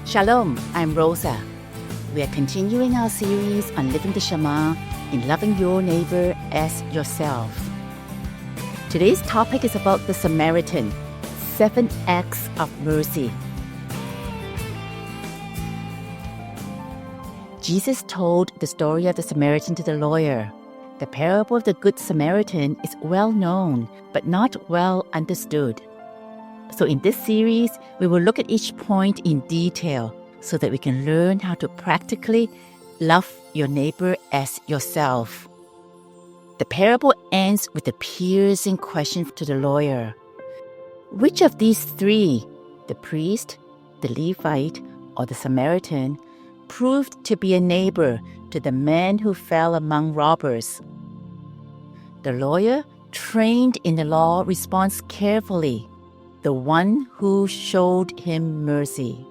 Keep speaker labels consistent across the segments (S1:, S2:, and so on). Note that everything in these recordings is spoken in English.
S1: Shalom, I'm Rosa. We are continuing our series on living the Shema in loving your neighbor as yourself. Today's topic is about the Samaritan, 7 acts of mercy. Jesus told the story of the Samaritan to the lawyer. The parable of the Good Samaritan is well known, but not well understood. So in this series, we will look at each point in detail so that we can learn how to practically love your neighbor as yourself. The parable ends with a piercing question to the lawyer. Which of these 3, the priest, the Levite, or the Samaritan, proved to be a neighbor to the man who fell among robbers? The lawyer, trained in the law, responds carefully. The one who showed him mercy.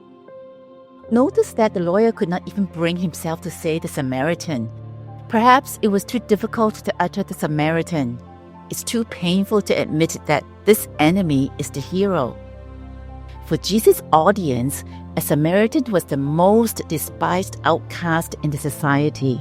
S1: Notice that the lawyer could not even bring himself to say the Samaritan. Perhaps it was too difficult to utter the Samaritan. It's too painful to admit that this enemy is the hero. For Jesus' audience, a Samaritan was the most despised outcast in the society.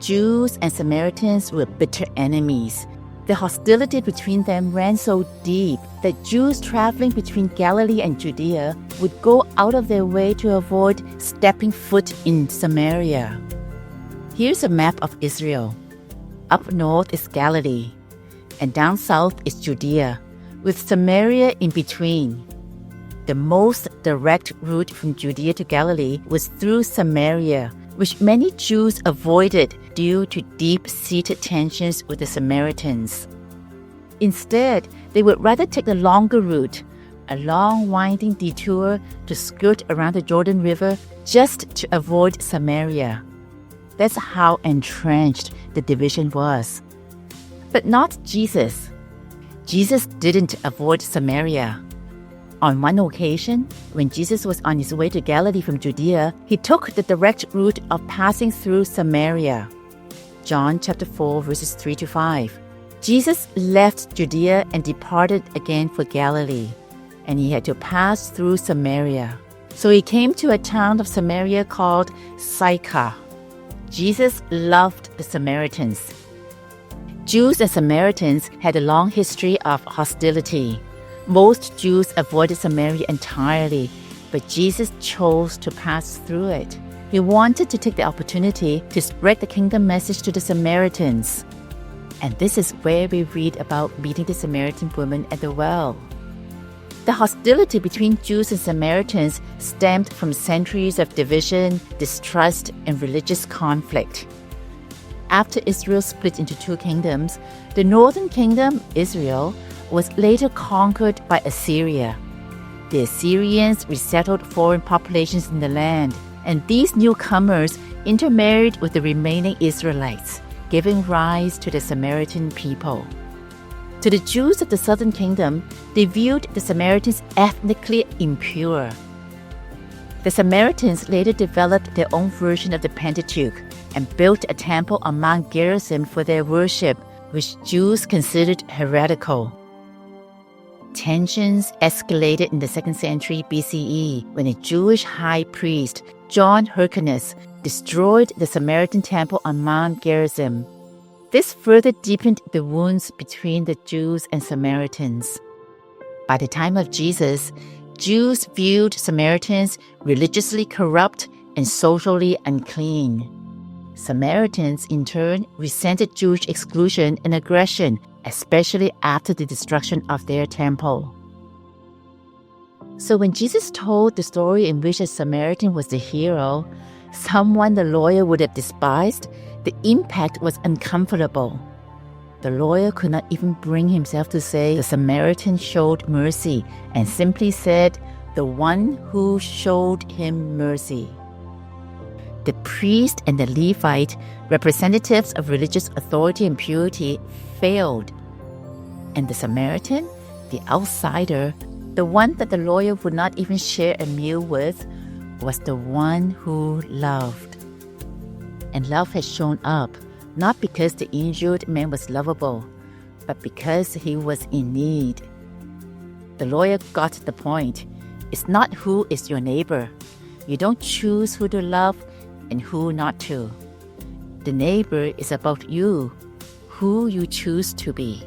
S1: Jews and Samaritans were bitter enemies. The hostility between them ran so deep that Jews traveling between Galilee and Judea would go out of their way to avoid stepping foot in Samaria. Here's a map of Israel. Up north is Galilee, and down south is Judea, with Samaria in between. The most direct route from Judea to Galilee was through Samaria, which many Jews avoided due to deep-seated tensions with the Samaritans. Instead, they would rather take the longer route, a long winding detour to skirt around the Jordan River just to avoid Samaria. That's how entrenched the division was. But not Jesus. Jesus didn't avoid Samaria. On one occasion, when Jesus was on his way to Galilee from Judea, he took the direct route of passing through Samaria. John chapter 4, verses 3-5. Jesus left Judea and departed again for Galilee, and he had to pass through Samaria. So he came to a town of Samaria called Sychar. Jesus loved the Samaritans. Jews and Samaritans had a long history of hostility. Most Jews avoided Samaria entirely, but Jesus chose to pass through it. He wanted to take the opportunity to spread the kingdom message to the Samaritans. And this is where we read about meeting the Samaritan woman at the well. The hostility between Jews and Samaritans stemmed from centuries of division, distrust, and religious conflict. After Israel split into 2 kingdoms, the northern kingdom, Israel, was later conquered by Assyria. The Assyrians resettled foreign populations in the land, and these newcomers intermarried with the remaining Israelites, giving rise to the Samaritan people. To the Jews of the southern kingdom, they viewed the Samaritans ethnically impure. The Samaritans later developed their own version of the Pentateuch and built a temple on Mount Gerizim for their worship, which Jews considered heretical. Tensions escalated in the 2nd century BCE when a Jewish high priest, John Hyrcanus, destroyed the Samaritan temple on Mount Gerizim. This further deepened the wounds between the Jews and Samaritans. By the time of Jesus, Jews viewed Samaritans religiously corrupt and socially unclean. Samaritans, in turn, resented Jewish exclusion and aggression, especially after the destruction of their temple. So when Jesus told the story in which a Samaritan was the hero, someone the lawyer would have despised, the impact was uncomfortable. The lawyer could not even bring himself to say the Samaritan showed mercy, and simply said, the one who showed him mercy. The priest and the Levite, representatives of religious authority and purity, failed. And the Samaritan, the outsider, the one that the lawyer would not even share a meal with, was the one who loved. And love has shown up, not because the injured man was lovable, but because he was in need. The lawyer got the point. It's not who is your neighbor. You don't choose who to love and who not to. The neighbor is about you, who you choose to be.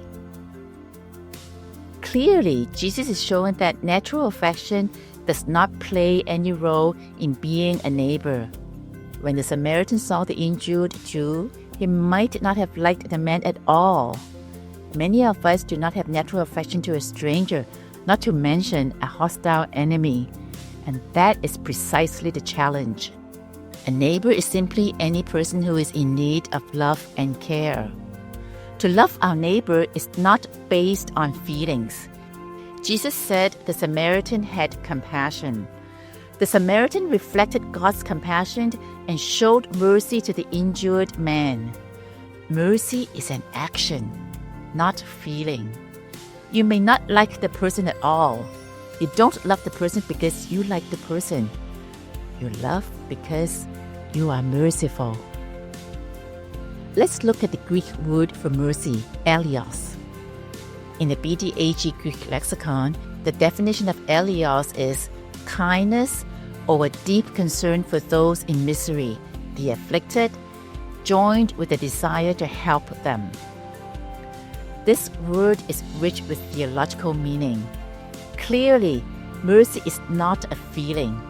S1: Clearly, Jesus is showing that natural affection does not play any role in being a neighbor. When the Samaritan saw the injured Jew, he might not have liked the man at all. Many of us do not have natural affection to a stranger, not to mention a hostile enemy. And that is precisely the challenge. A neighbor is simply any person who is in need of love and care. To love our neighbor is not based on feelings. Jesus said the Samaritan had compassion. The Samaritan reflected God's compassion and showed mercy to the injured man. Mercy is an action, not feeling. You may not like the person at all. You don't love the person because you like the person. You love because you are merciful. Let's look at the Greek word for mercy, eleos. In the BDAG Greek lexicon, the definition of eleos is kindness or a deep concern for those in misery, the afflicted, joined with a desire to help them. This word is rich with theological meaning. Clearly, mercy is not a feeling,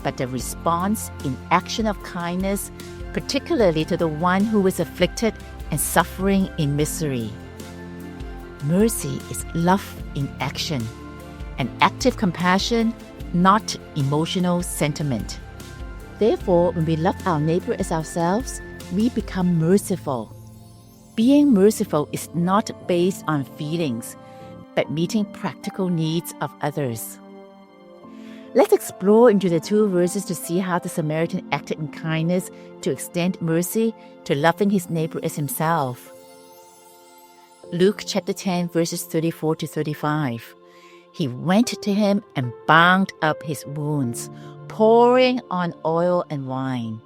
S1: but a response in action of kindness, particularly to the one who is afflicted and suffering in misery. Mercy is love in action, an active compassion, not emotional sentiment. Therefore, when we love our neighbor as ourselves, we become merciful. Being merciful is not based on feelings, but meeting practical needs of others. Let's explore into the two verses to see how the Samaritan acted in kindness to extend mercy to loving his neighbor as himself. Luke chapter 10 verses 34 to 35. He went to him and bound up his wounds, pouring on oil and wine.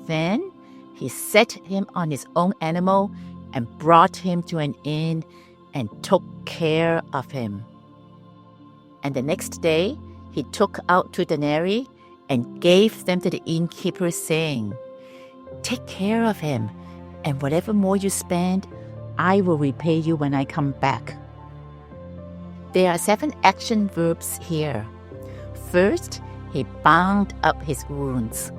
S1: Then he set him on his own animal and brought him to an inn and took care of him. And the next day he took out 2 denarii and gave them to the innkeeper, saying, "Take care of him, and whatever more you spend, I will repay you when I come back." There are 7 action verbs here. First, he bound up his wounds.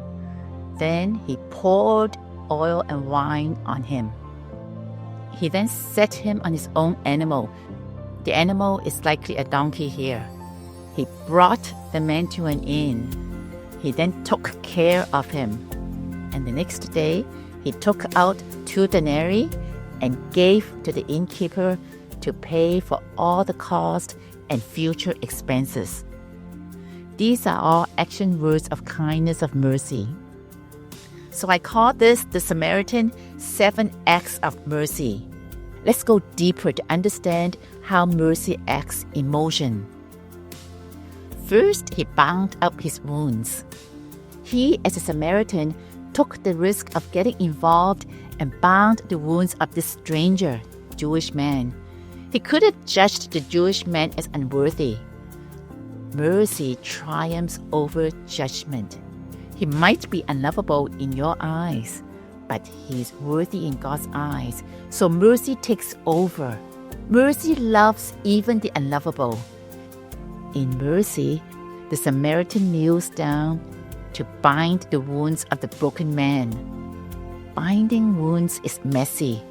S1: Then he poured oil and wine on him. He then set him on his own animal. The animal is likely a donkey here. He brought the man to an inn. He then took care of him. And the next day, he took out 2 denarii and gave to the innkeeper to pay for all the cost and future expenses. These are all action words of kindness, of mercy. So I call this the Samaritan 7 acts of mercy. Let's go deeper to understand how mercy acts in motion. First, he bound up his wounds. He, as a Samaritan, took the risk of getting involved and bound the wounds of this stranger, Jewish man. He could have judged the Jewish man as unworthy. Mercy triumphs over judgment. He might be unlovable in your eyes, but he is worthy in God's eyes. So mercy takes over. Mercy loves even the unlovable. In mercy, the Samaritan kneels down to bind the wounds of the broken man. Binding wounds is messy.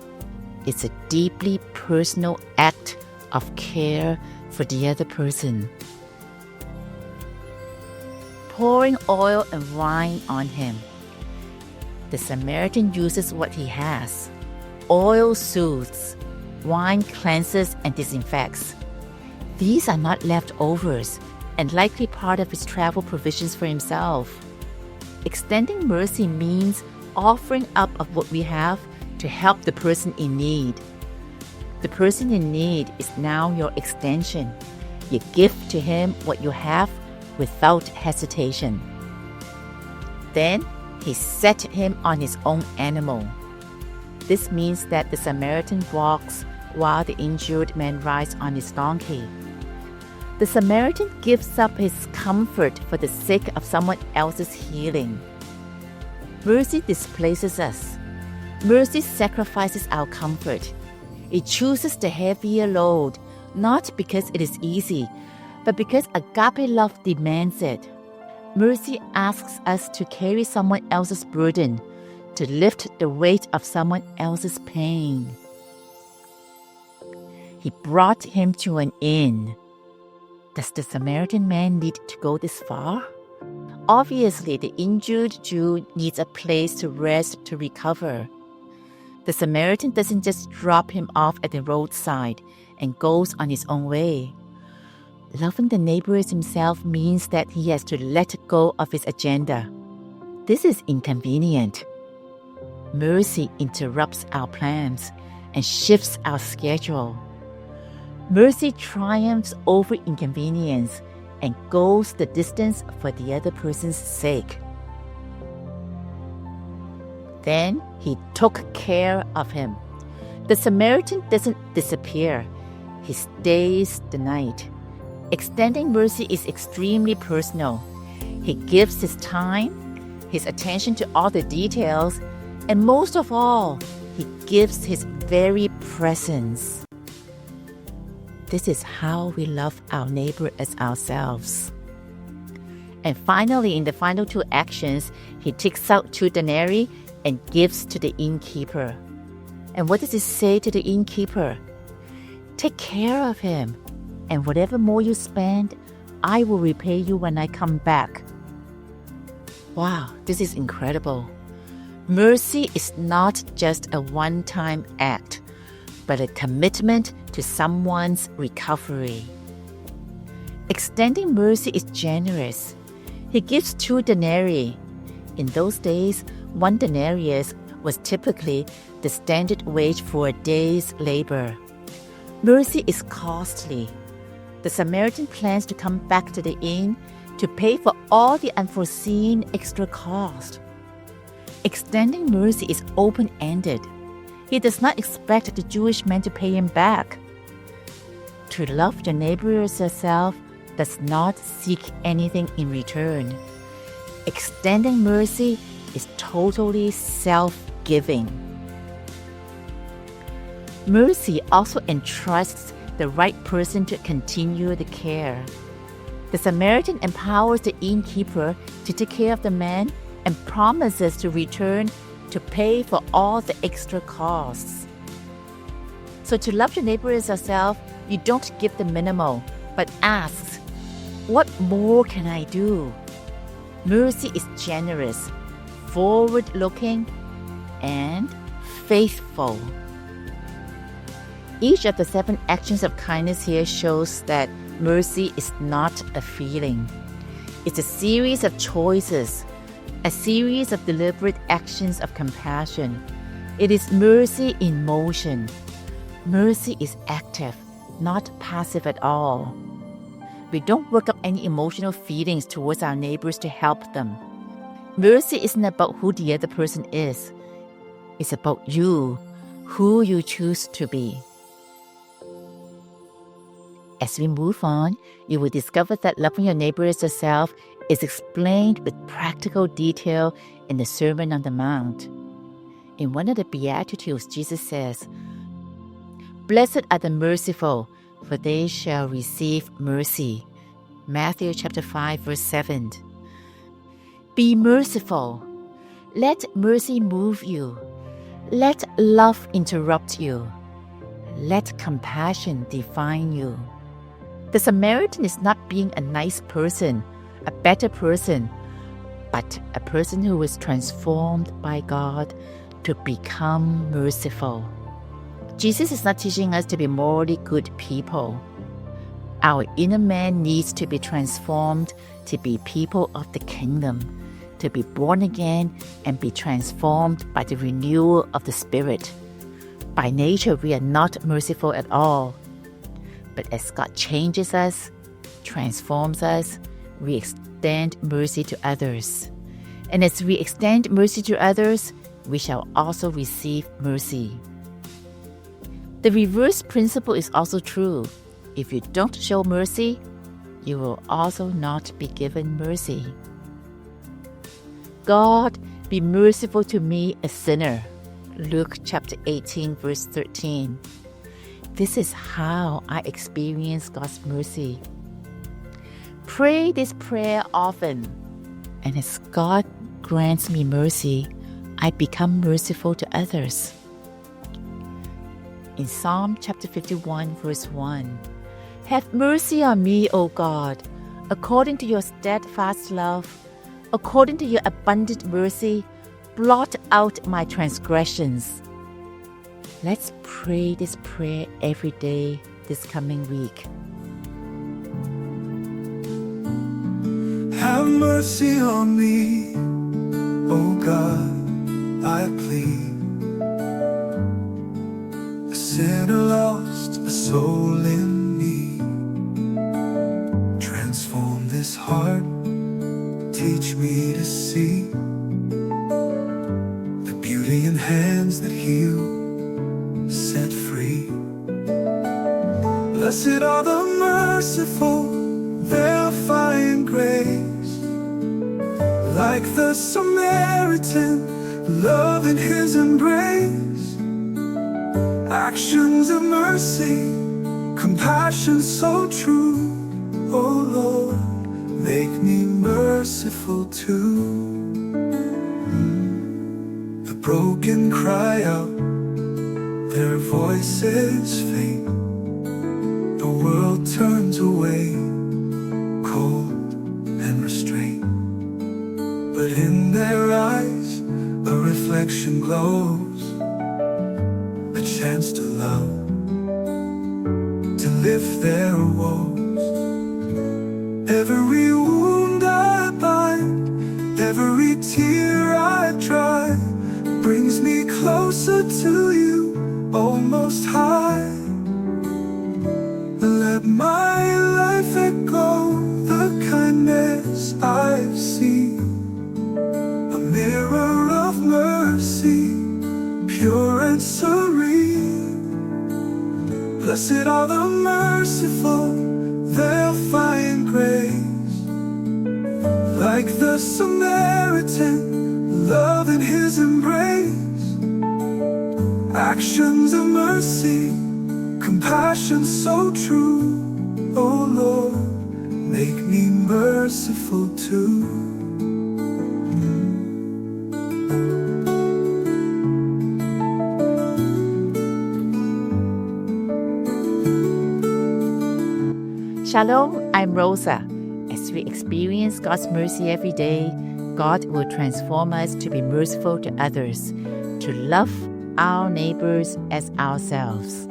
S1: It's a deeply personal act of care for the other person. Pouring oil and wine on him. The Samaritan uses what he has. Oil soothes, wine cleanses and disinfects. These are not leftovers and likely part of his travel provisions for himself. Extending mercy means offering up of what we have to help the person in need. The person in need is now your extension. You give to him what you have without hesitation. Then he set him on his own animal. This means that the Samaritan walks while the injured man rides on his donkey. The The Samaritan gives up his comfort for the sake of someone else's healing. Mercy displaces us. Mercy sacrifices our comfort. It chooses the heavier load, not because it is easy, but because agape love demands it. Mercy asks us to carry someone else's burden, to lift the weight of someone else's pain. He brought him to an inn. Does the Samaritan man need to go this far? Obviously, the injured Jew needs a place to rest to recover. The Samaritan doesn't just drop him off at the roadside and goes on his own way. Loving the neighbor as himself means that he has to let go of his agenda. This is inconvenient. Mercy interrupts our plans and shifts our schedule. Mercy triumphs over inconvenience and goes the distance for the other person's sake. Then he took care of him. The Samaritan doesn't disappear. He stays the night. Extending mercy is extremely personal. He gives his time, his attention to all the details, and most of all, he gives his very presence. This is how we love our neighbor as ourselves. And finally, in the final two actions, he takes out 2 denarii and gives to the innkeeper. And what does he say to the innkeeper? Take care of him, and whatever more you spend, I will repay you when I come back. Wow, this is incredible. Mercy is not just a one-time act, but a commitment to someone's recovery. Extending mercy is generous. He gives 2 denarii. In those days, 1 denarius was typically the standard wage for a day's labor. Mercy is costly. The Samaritan plans to come back to the inn to pay for all the unforeseen extra cost. Extending mercy is open-ended. He does not expect the Jewish man to pay him back. To love your neighbor as yourself does not seek anything in return. Extending mercy is totally self-giving. Mercy also entrusts the right person to continue the care. The Samaritan empowers the innkeeper to take care of the man and promises to return to pay for all the extra costs. So to love your neighbor as yourself, you don't give the minimal, but ask, what more can I do? Mercy is generous, forward-looking, and faithful. Each of the 7 actions of kindness here shows that mercy is not a feeling. It's a series of choices, a series of deliberate actions of compassion. It is mercy in motion. Mercy is active, not passive at all. We don't work up any emotional feelings towards our neighbors to help them. Mercy isn't about who the other person is. It's about you, who you choose to be. As we move on, you will discover that loving your neighbor as yourself is explained with practical detail in the Sermon on the Mount. In one of the Beatitudes, Jesus says, "Blessed are the merciful, for they shall receive mercy." Matthew chapter 5, verse 7. Be merciful. Let mercy move you. Let love interrupt you. Let compassion define you. The Samaritan is not being a nice person, a better person, but a person who was transformed by God to become merciful. Jesus is not teaching us to be morally good people. Our inner man needs to be transformed to be people of the kingdom, to be born again and be transformed by the renewal of the Spirit. By nature, we are not merciful at all. But as God changes us, transforms us, we extend mercy to others. And as we extend mercy to others, we shall also receive mercy. The reverse principle is also true. If you don't show mercy, you will also not be given mercy. God, be merciful to me, a sinner. Luke chapter 18, verse 13. This is how I experience God's mercy. Pray this prayer often, and as God grants me mercy, I become merciful to others. In Psalm chapter 51, verse 1, have mercy on me, O God, according to your steadfast love, according to your abundant mercy, blot out my transgressions. Let's pray this prayer every day this coming week.
S2: Have mercy on me, O God, I plead. A sinner lost, a soul in need. Transform this heart, teach me to see the beauty in hands that heal, set free. Blessed are the merciful, they'll find grace. Like the Samaritan, love in his embrace. Actions of mercy, compassion so true. Oh Lord, make me merciful too. The broken cry out, their voices faint. The world turns away, cold and restrained. But in their eyes, a reflection glows. A chance to love, to lift their woes. Every wound I bind, every tear I dry, brings me closer to you, O Most High. Let my life echo the kindness I've seen, a mirror of mercy, pure and serene. Blessed are the merciful, they'll find grace. Like the Samaritan, love in his embrace. Actions of mercy, compassion so true. Oh Lord, make me merciful too.
S1: Shalom, I'm Rosa. As we experience God's mercy every day, God will transform us to be merciful to others, to love our neighbors as ourselves.